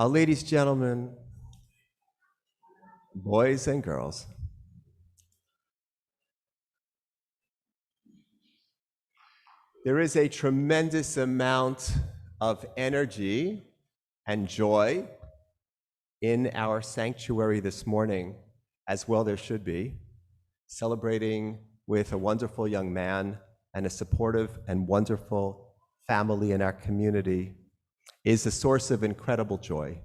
Ladies, gentlemen, boys and girls, there is a tremendous amount of energy and joy in our sanctuary this morning, as well there should be, celebrating with a wonderful young man and a supportive and wonderful family in our community is a source of incredible joy.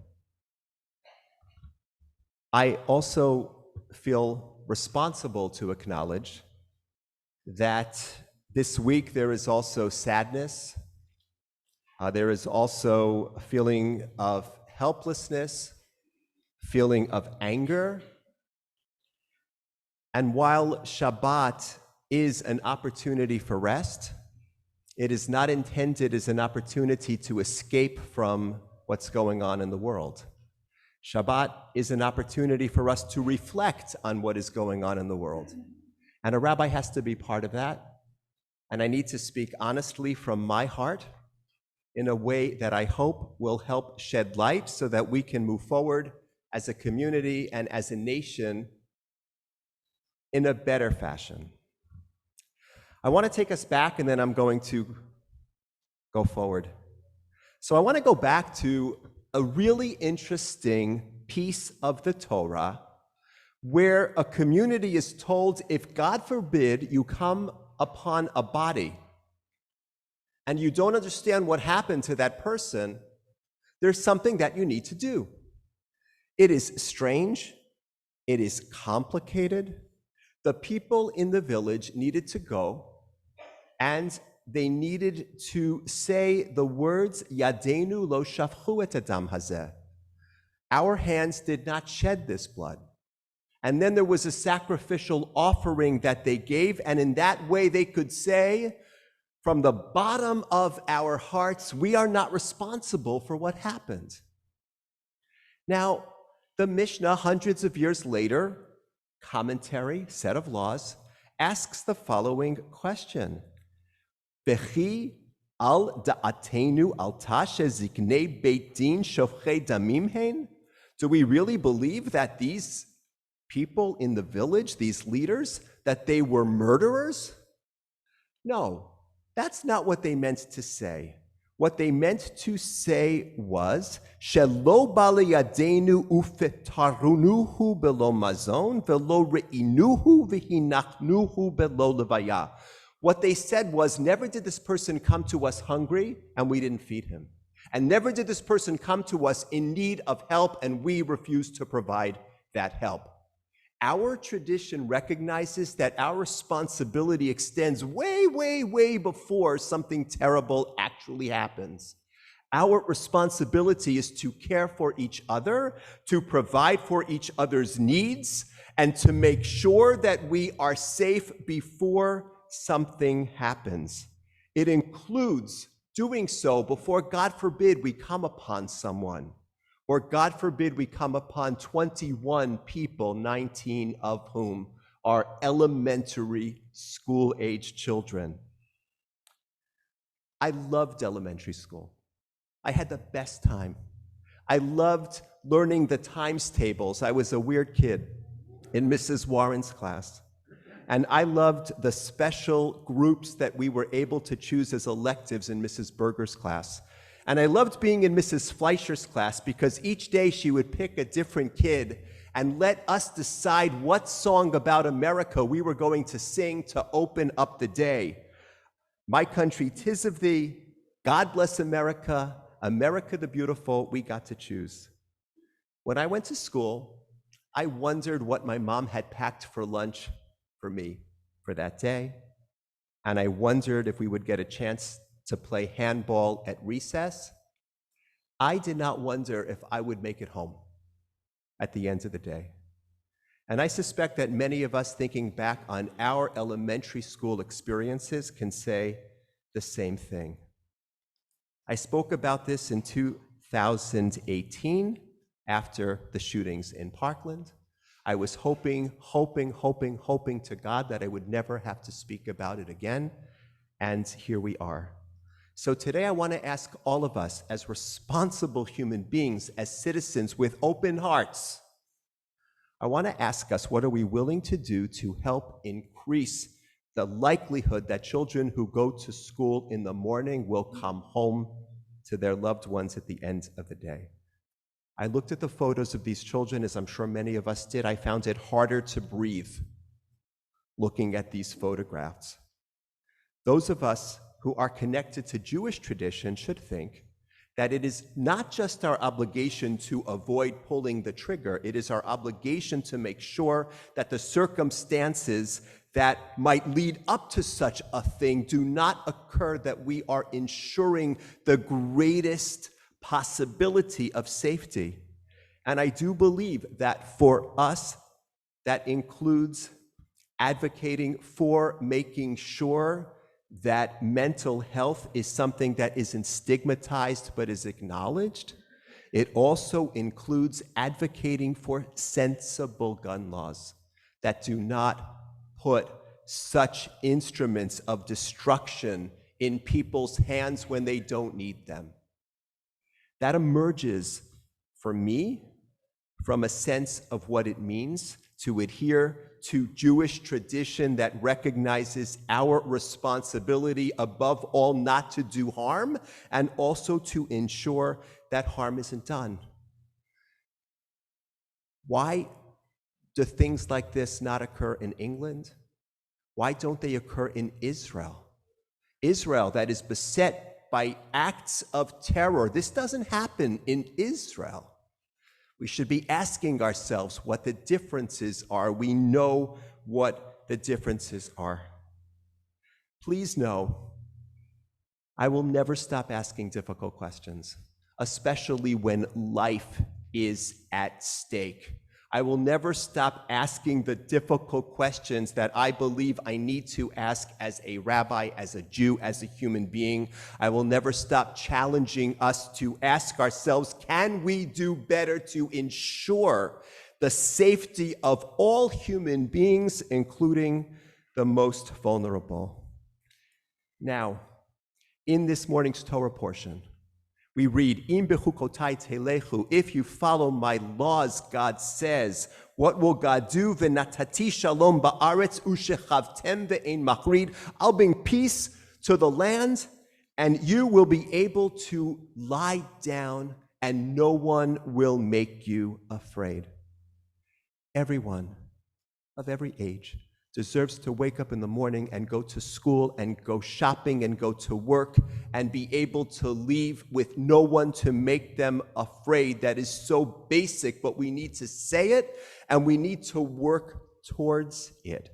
I also feel responsible to acknowledge that this week there is also sadness. There is also a feeling of helplessness, feeling of anger. And while Shabbat is an opportunity for rest, it is not intended as an opportunity to escape from what's going on in the world. Shabbat is an opportunity for us to reflect on what is going on in the world. And a rabbi has to be part of that. And I need to speak honestly from my heart in a way that I hope will help shed light so that we can move forward as a community and as a nation in a better fashion. I want to take us back and then I'm going to go forward. So I want to go back to a really interesting piece of the Torah where a community is told, if God forbid you come upon a body and you don't understand what happened to that person, there's something that you need to do. It is strange. It is complicated. The people in the village needed to go and they needed to say the words, Yadenu lo shafchu et adam hazeh. Our hands did not shed this blood. And then there was a sacrificial offering that they gave, and in that way they could say, from the bottom of our hearts, we are not responsible for what happened. Now, the Mishnah, hundreds of years later, commentary, set of laws, asks the following question. Bechi al da'atenu al tashe ziknei beit din shofchei damim hein? Do we really believe that these people in the village, these leaders, that they were murderers? No, that's not what they meant to say. What they meant to say was, Shelo bale yadenu ufetarunuhu belo mazon velo reinuhu v'hinachnuhu belo levaya. What they said was, never did this person come to us hungry and we didn't feed him. And never did this person come to us in need of help and we refused to provide that help. Our tradition recognizes that our responsibility extends way, way, way before something terrible actually happens. Our responsibility is to care for each other, to provide for each other's needs, and to make sure that we are safe before something happens. It includes doing so before, God forbid, we come upon someone. Or God forbid we come upon 21 people, 19 of whom are elementary school-age children. I loved elementary school. I had the best time. I loved learning the times tables. I was a weird kid in Mrs. Warren's class. And I loved the special groups that we were able to choose as electives in Mrs. Berger's class. And I loved being in Mrs. Fleischer's class because each day she would pick a different kid and let us decide what song about America we were going to sing to open up the day. My country, 'tis of thee, God bless America, America the beautiful, we got to choose. When I went to school, I wondered what my mom had packed for lunch for me for that day. And I wondered if we would get a chance to play handball at recess. I did not wonder if I would make it home at the end of the day. And I suspect that many of us thinking back on our elementary school experiences can say the same thing. I spoke about this in 2018 after the shootings in Parkland. I was hoping to God that I would never have to speak about it again, and here we are. So today I want to ask all of us, as responsible human beings, as citizens with open hearts, I want to ask us, what are we willing to do to help increase the likelihood that children who go to school in the morning will come home to their loved ones at the end of the day? I looked at the photos of these children, as I'm sure many of us did. I found it harder to breathe looking at these photographs. Those of us who are connected to Jewish tradition should think that it is not just our obligation to avoid pulling the trigger, it is our obligation to make sure that the circumstances that might lead up to such a thing do not occur, that we are ensuring the greatest possibility of safety. And I do believe that for us, that includes advocating for making sure that mental health is something that isn't stigmatized but is acknowledged. It also includes advocating for sensible gun laws that do not put such instruments of destruction in people's hands when they don't need them. That emerges, for me, from a sense of what it means to adhere to Jewish tradition that recognizes our responsibility above all not to do harm, and also to ensure that harm isn't done. Why do things like this not occur in England? Why don't they occur in Israel? Israel that is beset by acts of terror. This doesn't happen in Israel. We should be asking ourselves what the differences are. We know what the differences are. Please know, I will never stop asking difficult questions, especially when life is at stake. I will never stop asking the difficult questions that I believe I need to ask as a rabbi, as a Jew, as a human being. I will never stop challenging us to ask ourselves, can we do better to ensure the safety of all human beings, including the most vulnerable? Now, in this morning's Torah portion, we read, Im Behukkotay telechu, if you follow my laws, God says, what will God do? V'natati shalom ba'aretz u'shechavtem ve'ein machrid. I'll bring peace to the land, and you will be able to lie down, and no one will make you afraid. Everyone of every age deserves to wake up in the morning and go to school and go shopping and go to work and be able to leave with no one to make them afraid. That is so basic, but we need to say it and we need to work towards it.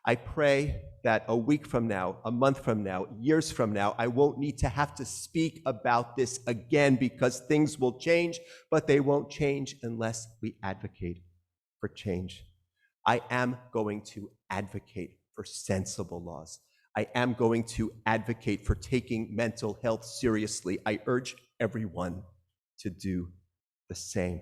I pray that a week from now, a month from now, years from now, I won't need to have to speak about this again, because things will change, but they won't change unless we advocate for change. I am going to advocate for sensible laws. I am going to advocate for taking mental health seriously. I urge everyone to do the same.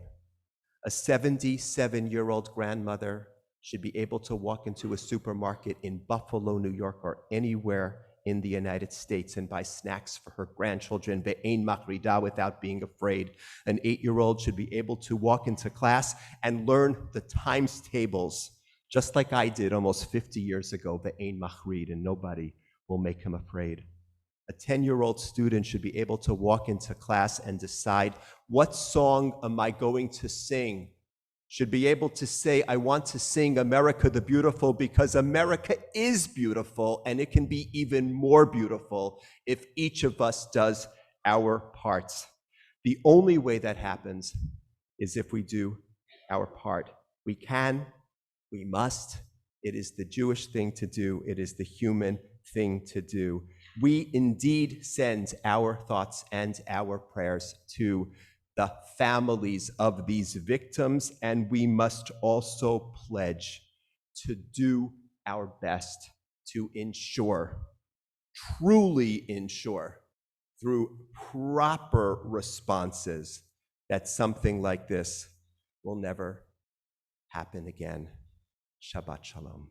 A 77-year-old grandmother should be able to walk into a supermarket in Buffalo, New York, or anywhere in the United States and buy snacks for her grandchildren, be'ein machrida, without being afraid. An 8-year-old should be able to walk into class and learn the times tables, just like I did almost 50 years ago, be'ein machrid, and nobody will make him afraid. A 10-year-old student should be able to walk into class and decide, what song am I going to sing? Should be able to say, I want to sing America the Beautiful, because America is beautiful, and it can be even more beautiful if each of us does our parts. The only way that happens is if we do our part. We can, we must. It is the Jewish thing to do. It is the human thing to do. We indeed send our thoughts and our prayers to the families of these victims, and we must also pledge to do our best to ensure, truly ensure, through proper responses, that something like this will never happen again. Shabbat Shalom.